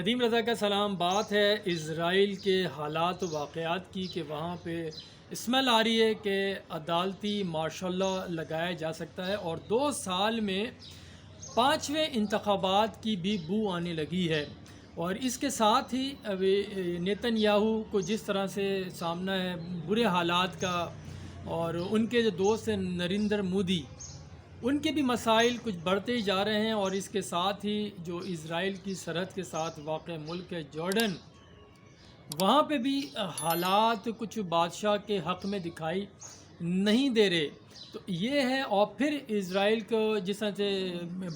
ندیم رضا کا سلام۔ بات ہے اسرائیل کے حالات و واقعات کی کہ وہاں پہ اسمیل آ رہی ہے کہ عدالتی مارشل اللہ لگایا جا سکتا ہے، اور 2 سال میں 5ویں انتخابات کی بھی بو آنے لگی ہے۔ اور اس کے ساتھ ہی ابھی نیتن یاہو کو جس طرح سے سامنا ہے برے حالات کا، اور ان کے جو دوست ہیں نریندر مودی، ان کے بھی مسائل کچھ بڑھتے ہی جا رہے ہیں۔ اور اس کے ساتھ ہی جو اسرائیل کی سرحد کے ساتھ واقع ملک ہے جارڈن، وہاں پہ بھی حالات کچھ بادشاہ کے حق میں دکھائی نہیں دے رہے۔ تو یہ ہے، اور پھر اسرائیل کو جس طرح سے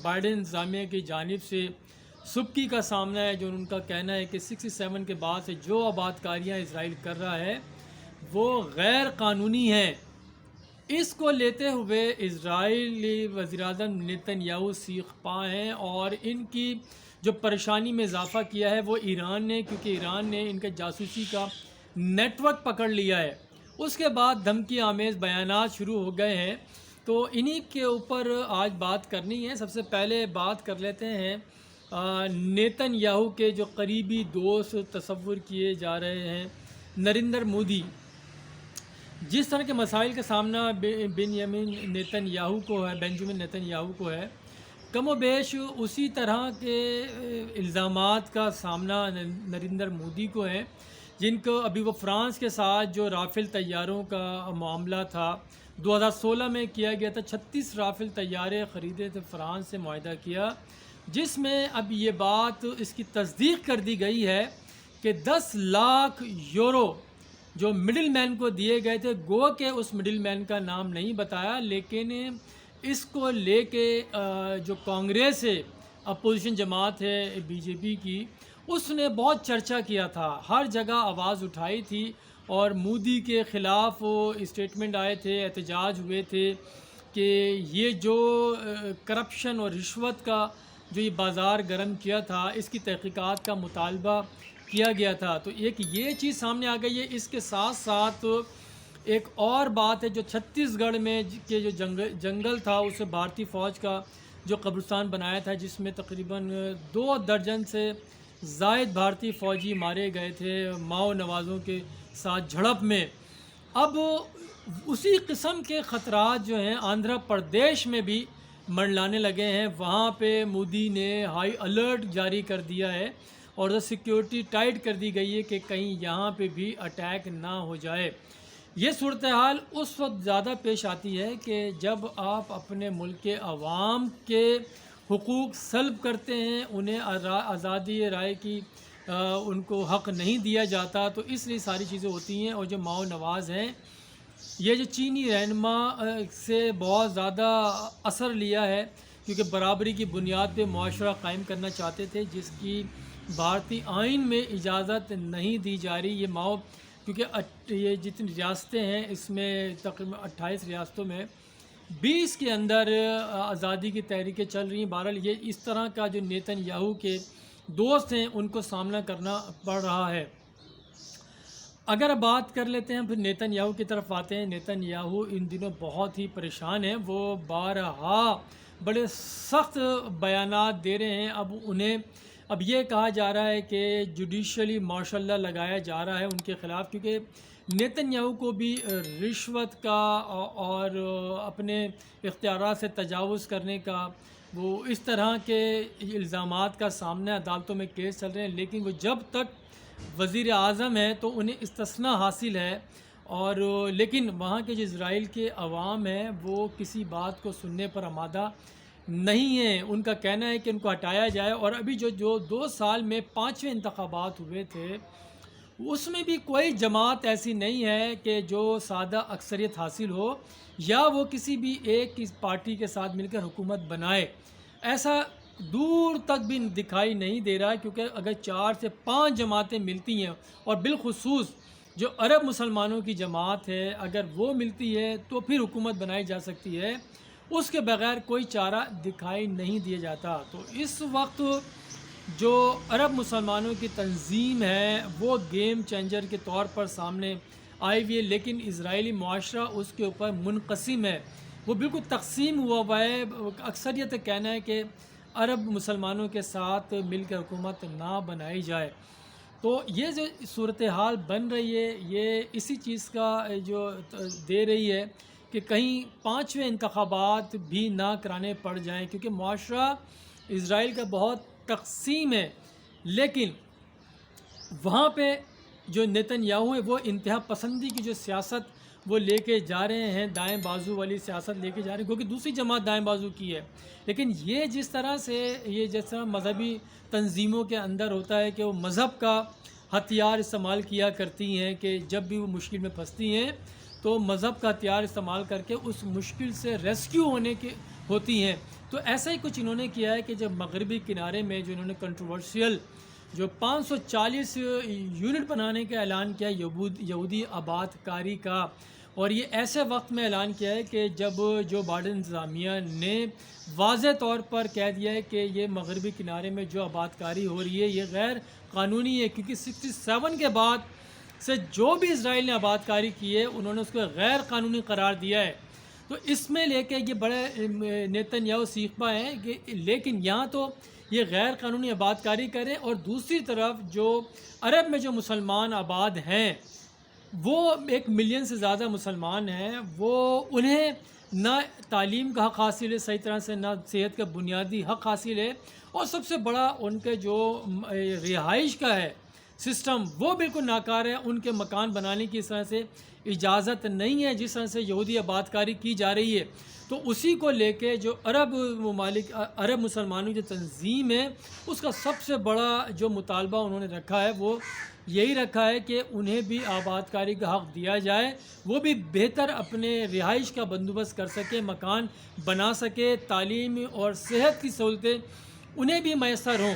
بائیڈن انتظامیہ کی جانب سے سبکی کا سامنا ہے، جو ان کا کہنا ہے کہ 67 کے بعد سے جو آباد کاریاں اسرائیل کر رہا ہے وہ غیر قانونی ہیں۔ اس کو لیتے ہوئے اسرائیلی وزیراعظم نیتن یاہو سیخ پا ہیں، اور ان کی جو پریشانی میں اضافہ کیا ہے وہ ایران نے، کیونکہ ایران نے ان کا جاسوسی کا نیٹ ورک پکڑ لیا ہے۔ اس کے بعد دھمکی آمیز بیانات شروع ہو گئے ہیں، تو انہی کے اوپر آج بات کرنی ہے۔ سب سے پہلے بات کر لیتے ہیں نیتن یاہو کے جو قریبی دوست تصور کیے جا رہے ہیں نریندر مودی، جس طرح کے مسائل کا سامنا بنیامین نیتن یاہو کو ہے، بنجامن نیتن یاہو کو ہے، کم و بیش اسی طرح کے الزامات کا سامنا نریندر مودی کو ہے، جن کو ابھی وہ فرانس کے ساتھ جو رافیل طیاروں کا معاملہ تھا 2016 میں کیا گیا تھا، 36 رافیل طیارے خریدے تھے فرانس سے معاہدہ کیا، جس میں اب یہ بات اس کی تصدیق کر دی گئی ہے کہ 10 لاکھ یورو جو مڈل مین کو دیے گئے تھے، گو کہ اس مڈل مین کا نام نہیں بتایا، لیکن اس کو لے کے جو کانگریس ہے، اپوزیشن جماعت ہے بی جے پی کی، اس نے بہت چرچا کیا تھا، ہر جگہ آواز اٹھائی تھی، اور مودی کے خلاف اسٹیٹمنٹ آئے تھے، احتجاج ہوئے تھے کہ یہ جو کرپشن اور رشوت کا جو یہ بازار گرم کیا تھا، اس کی تحقیقات کا مطالبہ کیا گیا تھا۔ تو ایک یہ چیز سامنے آ گئی ہے۔ اس کے ساتھ ساتھ ایک اور بات ہے، جو چھتیس گڑھ میں کے جو جنگل تھا، اس سے بھارتی فوج کا جو قبرستان بنایا تھا، جس میں تقریباً 2 درجن سے زائد بھارتی فوجی مارے گئے تھے ماؤ نوازوں کے ساتھ جھڑپ میں۔ اب اسی قسم کے خطرات جو ہیں آندھرا پردیش میں بھی منڈلانے لگے ہیں۔ وہاں پہ مودی نے ہائی الرٹ جاری کر دیا ہے، اور سیکیورٹی ٹائٹ کر دی گئی ہے کہ کہیں یہاں پہ بھی اٹیک نہ ہو جائے۔ یہ صورتحال اس وقت زیادہ پیش آتی ہے کہ جب آپ اپنے ملک کے عوام کے حقوق سلب کرتے ہیں، انہیں آزادی رائے کی ان کو حق نہیں دیا جاتا، تو اس لیے ساری چیزیں ہوتی ہیں۔ اور جو ماؤ نواز ہیں، یہ جو چینی رہنما سے بہت زیادہ اثر لیا ہے، کیونکہ برابری کی بنیاد پہ معاشرہ قائم کرنا چاہتے تھے، جس کی بھارتی آئین میں اجازت نہیں دی جا رہی۔ یہ ماؤ، کیونکہ یہ جتنی ریاستیں ہیں، اس میں تقریباً 28 ریاستوں میں 20 کے اندر آزادی کی تحریکیں چل رہی ہیں۔ بہرحال یہ اس طرح کا جو نیتن یاہو کے دوست ہیں، ان کو سامنا کرنا پڑ رہا ہے۔ اگر بات کر لیتے ہیں پھر نیتن یاہو کی طرف آتے ہیں۔ نیتن یاہو ان دنوں بہت ہی پریشان ہیں، وہ بارہا بڑے سخت بیانات دے رہے ہیں۔ اب یہ کہا جا رہا ہے کہ جوڈیشلی مارشل لا لگایا جا رہا ہے ان کے خلاف، کیونکہ نیتن یاہو کو بھی رشوت کا اور اپنے اختیارات سے تجاوز کرنے کا، وہ اس طرح کے الزامات کا سامنا عدالتوں میں کیس چل رہے ہیں، لیکن وہ جب تک وزیر اعظم ہے تو انہیں استثناء حاصل ہے، اور لیکن وہاں کے جو اسرائیل کے عوام ہیں وہ کسی بات کو سننے پر آمادہ نہیں ہیں۔ ان کا کہنا ہے کہ ان کو ہٹایا جائے۔ اور ابھی جو 2 سال میں 5ویں انتخابات ہوئے تھے، اس میں بھی کوئی جماعت ایسی نہیں ہے کہ جو سادہ اکثریت حاصل ہو، یا وہ کسی بھی ایک پارٹی کے ساتھ مل کر حکومت بنائے، ایسا دور تک بھی دکھائی نہیں دے رہا ہے۔ کیونکہ اگر 4 سے 5 جماعتیں ملتی ہیں، اور بالخصوص جو عرب مسلمانوں کی جماعت ہے، اگر وہ ملتی ہے تو پھر حکومت بنائی جا سکتی ہے، اس کے بغیر کوئی چارہ دکھائی نہیں دیا جاتا۔ تو اس وقت جو عرب مسلمانوں کی تنظیم ہے وہ گیم چینجر کے طور پر سامنے آئی ہوئی ہے، لیکن اسرائیلی معاشرہ اس کے اوپر منقسم ہے، وہ بالکل تقسیم ہوا ہے۔ اکثریت کہنا ہے کہ عرب مسلمانوں کے ساتھ مل کر حکومت نہ بنائی جائے۔ تو یہ جو صورتحال بن رہی ہے یہ اسی چیز کا جو دے رہی ہے کہ کہیں پانچویں انتخابات بھی نہ کرانے پڑ جائیں، کیونکہ معاشرہ اسرائیل کا بہت تقسیم ہے، لیکن وہاں پہ جو نیتن یاہو ہے وہ انتہا پسندی کی جو سیاست وہ لے کے جا رہے ہیں، دائیں بازو والی سیاست لے کے جا رہے ہیں، کیونکہ دوسری جماعت دائیں بازو کی ہے۔ لیکن یہ جس طرح سے یہ جس طرح مذہبی تنظیموں کے اندر ہوتا ہے کہ وہ مذہب کا ہتھیار استعمال کیا کرتی ہیں، کہ جب بھی وہ مشکل میں پھنستی ہیں تو مذہب کا ہتھیار استعمال کر کے اس مشکل سے ریسکیو ہونے کی ہوتی ہیں۔ تو ایسا ہی کچھ انہوں نے کیا ہے کہ جب مغربی کنارے میں جو انہوں نے کنٹروورشل جو 540 یونٹ بنانے کا اعلان کیا یہودی آباد کاری کا، اور یہ ایسے وقت میں اعلان کیا ہے کہ جب جو بائیڈن انتظامیہ نے واضح طور پر کہہ دیا ہے کہ یہ مغربی کنارے میں جو آباد کاری ہو رہی ہے یہ غیر قانونی ہے، کیونکہ 67 کے بعد سے جو بھی اسرائیل نے آباد کاری کی ہے انہوں نے اس کو غیر قانونی قرار دیا ہے۔ تو اس میں لے کے یہ بڑے نیتن یاہو سیخ پا ہیں کہ لیکن یہاں تو یہ غیر قانونی آباد کاری کریں، اور دوسری طرف جو عرب میں جو مسلمان آباد ہیں وہ 1 ملین سے زیادہ مسلمان ہیں، وہ انہیں نہ تعلیم کا حق حاصل ہے صحیح طرح سے، نہ صحت کا بنیادی حق حاصل ہے، اور سب سے بڑا ان کے جو رہائش کا ہے سسٹم وہ بالکل ناکار ہے، ان کے مکان بنانے کی اس طرح سے اجازت نہیں ہے جس طرح سے یہودی آباد کاری کی جا رہی ہے۔ تو اسی کو لے کے جو عرب مسلمانوں کی تنظیم ہے اس کا سب سے بڑا جو مطالبہ انہوں نے رکھا ہے وہ یہی رکھا ہے کہ انہیں بھی آباد کاری کا حق دیا جائے، وہ بھی بہتر اپنے رہائش کا بندوبست کر سکے، مکان بنا سکے، تعلیم اور صحت کی سہولتیں انہیں بھی میسر ہوں۔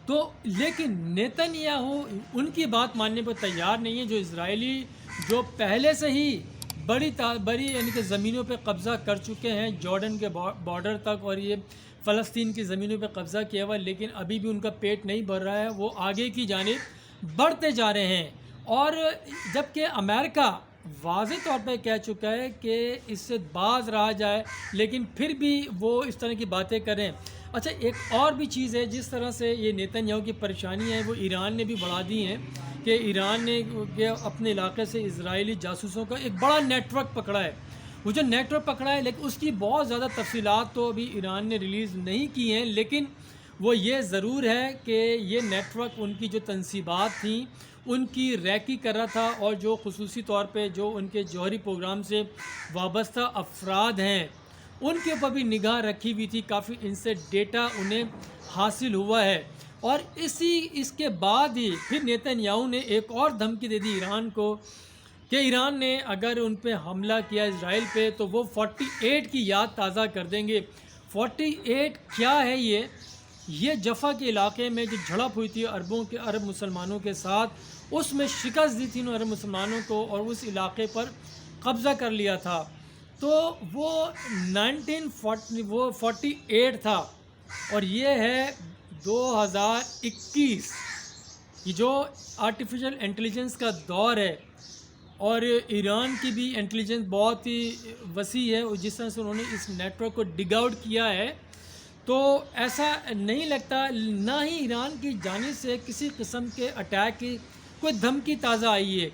تو لیکن نیتن یاہو ان کی بات ماننے پر تیار نہیں ہے، جو اسرائیلی جو پہلے سے ہی بڑی یعنی کہ زمینوں پہ قبضہ کر چکے ہیں، جارڈن کے بارڈر تک، اور یہ فلسطین کی زمینوں پہ قبضہ کیا ہوا، لیکن ابھی بھی ان کا پیٹ نہیں بھر رہا ہے، وہ آگے کی جانب بڑھتے جا رہے ہیں۔ اور جبکہ امریکہ واضح طور پہ کہہ چکا ہے کہ اس سے باز رہا جائے، لیکن پھر بھی وہ اس طرح کی باتیں کریں۔ اچھا، ایک اور بھی چیز ہے جس طرح سے یہ نیتن یاہو کی پریشانی ہے وہ ایران نے بھی بڑھا دی ہیں، کہ ایران نے اپنے علاقے سے اسرائیلی جاسوسوں کا ایک بڑا نیٹ ورک پکڑا ہے۔ وہ جو نیٹ ورک پکڑا ہے لیکن اس کی بہت زیادہ تفصیلات تو ابھی ایران نے ریلیز نہیں کی ہیں، لیکن وہ یہ ضرور ہے کہ یہ نیٹ ورک ان کی جو تنصیبات تھیں ان کی ریکی کر رہا تھا، اور جو خصوصی طور پہ جو ان کے جوہری پروگرام سے وابستہ افراد ہیں ان کے اوپر بھی نگاہ رکھی ہوئی تھی، کافی ان سے ڈیٹا انہیں حاصل ہوا ہے۔ اور اس کے بعد ہی پھر نیتن یاہو نے ایک اور دھمکی دے دی ایران کو کہ ایران نے اگر ان پہ حملہ کیا اسرائیل پہ تو وہ 48 کی یاد تازہ کر دیں گے۔ 48 کیا ہے یہ جفا کے علاقے میں جو جھڑپ ہوئی تھی عرب مسلمانوں کے ساتھ، اس میں شکست دی تھی عرب مسلمانوں کو اور اس علاقے پر قبضہ کر لیا تھا۔ تو وہ 48 تھا، اور یہ ہے 2021، یہ جو آرٹیفیشل انٹیلیجنس کا دور ہے، اور ایران کی بھی انٹیلیجنس بہت ہی وسیع ہے، اور جس طرح سے انہوں نے اس نیٹ ورک کو ڈگ آؤٹ کیا ہے، تو ایسا نہیں لگتا نہ ہی ایران کی جانب سے کسی قسم کے اٹیک کی کوئی دھمکی تازہ آئی ہے۔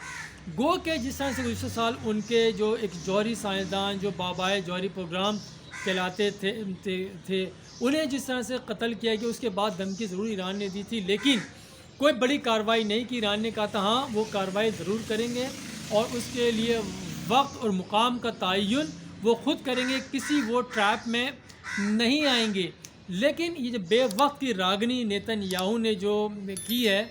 گو کہ جس طرح سے گزشتہ سال ان کے جو ایک جوہری سائنسدان جو بابائے جوہری پروگرام کہلاتے تھے انہیں جس طرح سے قتل کیا گیا، اس کے بعد دھمکی ضرور ایران نے دی تھی، لیکن کوئی بڑی کارروائی نہیں کی۔ ایران نے کہا تھا ہاں وہ کارروائی ضرور کریں گے، اور اس کے لیے وقت اور مقام کا تعین وہ خود کریں گے، کسی وہ ٹریپ میں نہیں آئیں گے۔ لیکن یہ جو بے وقت کی راگنی نیتن یاہو نے جو کی ہے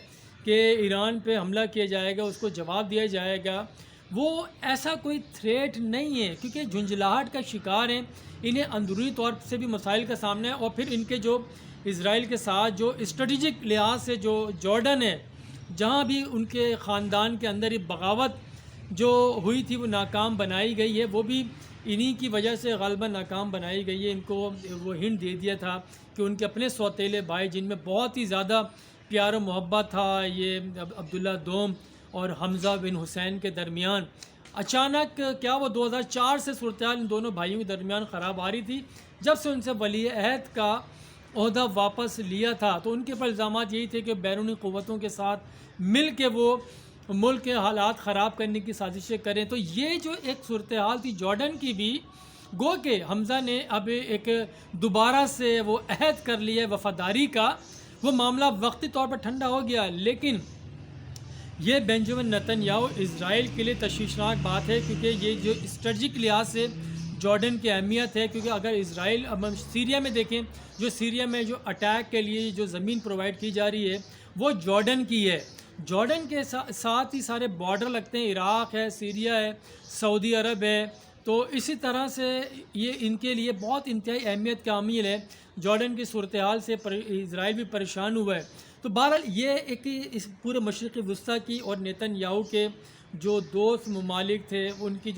کہ ایران پہ حملہ کیا جائے گا، اس کو جواب دیا جائے گا، وہ ایسا کوئی تھریٹ نہیں ہے، کیونکہ جھنجھلاہٹ کا شکار ہیں، انہیں اندرونی طور سے بھی مسائل کا سامنا ہے، اور پھر ان کے جو اسرائیل کے ساتھ جو اسٹریٹجک لحاظ سے جو جارڈن ہے، جہاں بھی ان کے خاندان کے اندر ہی بغاوت جو ہوئی تھی وہ ناکام بنائی گئی ہے، وہ بھی انہی کی وجہ سے غالباً ناکام بنائی گئی ہے۔ ان کو وہ ہنٹ دے دیا تھا کہ ان کے اپنے سوتیلے بھائی جن میں بہت ہی زیادہ پیار و محبت تھا، یہ عبداللہ دوم اور حمزہ بن حسین کے درمیان، اچانک کیا وہ 2004 سے صورتحال ان دونوں بھائیوں کے درمیان خراب آ رہی تھی، جب سے ان سے ولی عہد کا عہدہ واپس لیا تھا تو ان کے اوپر الزامات یہی تھے کہ بیرونی قوتوں کے ساتھ مل کے وہ ملک کے حالات خراب کرنے کی سازشیں کریں. تو یہ جو ایک صورتحال تھی جارڈن کی بھی، گو کہ حمزہ نے اب ایک دوبارہ سے وہ عہد کر لیا وفاداری کا، وہ معاملہ وقتی طور پر ٹھنڈا ہو گیا. لیکن یہ بنجمن نتن یاہو اسرائیل کے لیے تشویشناک بات ہے، کیونکہ یہ جو اسٹریٹجک لحاظ سے جارڈن کی اہمیت ہے. کیونکہ اگر اسرائیل، اب ہم سیریا میں دیکھیں، جو سیریا میں جو اٹیک کے لیے جو زمین پرووائڈ کی جا رہی ہے وہ جارڈن کی ہے. جارڈن کے ساتھ ہی سارے بارڈر لگتے ہیں، عراق ہے، سیریا ہے، سعودی عرب ہے. تو اسی طرح سے یہ ان کے لیے بہت انتہائی اہمیت کا حامل ہے. جارڈن کی صورتحال سے اسرائیل بھی پریشان ہوا ہے. تو بہرحال یہ ایک اس پورے مشرقی وسطیٰ کی اور نیتن یاہو کے جو دوست ممالک تھے ان کی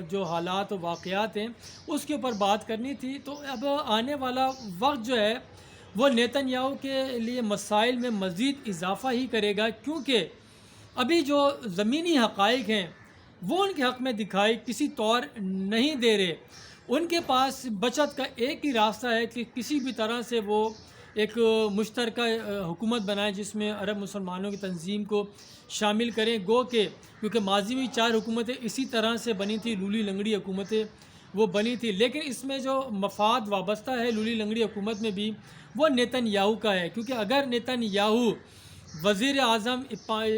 جو حالات و واقعات ہیں اس کے اوپر بات کرنی تھی. تو اب آنے والا وقت جو ہے وہ نیتن یاہو کے لیے مسائل میں مزید اضافہ ہی کرے گا، کیونکہ ابھی جو زمینی حقائق ہیں وہ ان کے حق میں دکھائی کسی طور نہیں دے رہے. ان کے پاس بچت کا ایک ہی راستہ ہے کہ کسی بھی طرح سے وہ ایک مشترکہ حکومت بنائیں جس میں عرب مسلمانوں کی تنظیم کو شامل کریں. گو کہ کیونکہ ماضی میں 4 حکومتیں اسی طرح سے بنی تھی، لولی لنگڑی حکومتیں وہ بنی تھی. لیکن اس میں جو مفاد وابستہ ہے لولی لنگڑی حکومت میں بھی وہ نیتن یاہو کا ہے. کیونکہ اگر نیتن یاہو وزیر اعظم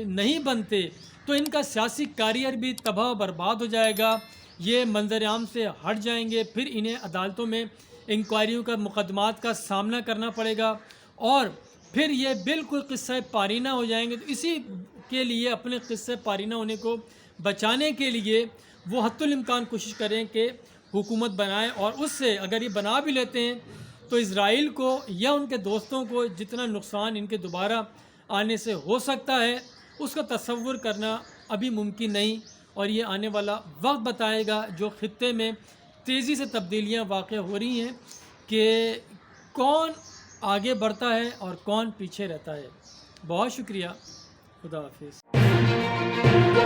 نہیں بنتے تو ان کا سیاسی کیریئر بھی تباہ و برباد ہو جائے گا. یہ منظر عام سے ہٹ جائیں گے، پھر انہیں عدالتوں میں انکوائریوں کا مقدمات کا سامنا کرنا پڑے گا اور پھر یہ بالکل قصہ پارینہ ہو جائیں گے. تو اسی کے لیے اپنے قصہ پارینہ ہونے کو بچانے کے لیے وہ حتی الامکان کوشش کریں کہ حکومت بنائیں، اور اس سے اگر یہ بنا بھی لیتے ہیں تو اسرائیل کو یا ان کے دوستوں کو جتنا نقصان ان کے دوبارہ آنے سے ہو سکتا ہے اس کا تصور کرنا ابھی ممکن نہیں. اور یہ آنے والا وقت بتائے گا جو خطے میں تیزی سے تبدیلیاں واقع ہو رہی ہیں کہ کون آگے بڑھتا ہے اور کون پیچھے رہتا ہے. بہت شکریہ. خدا حافظ.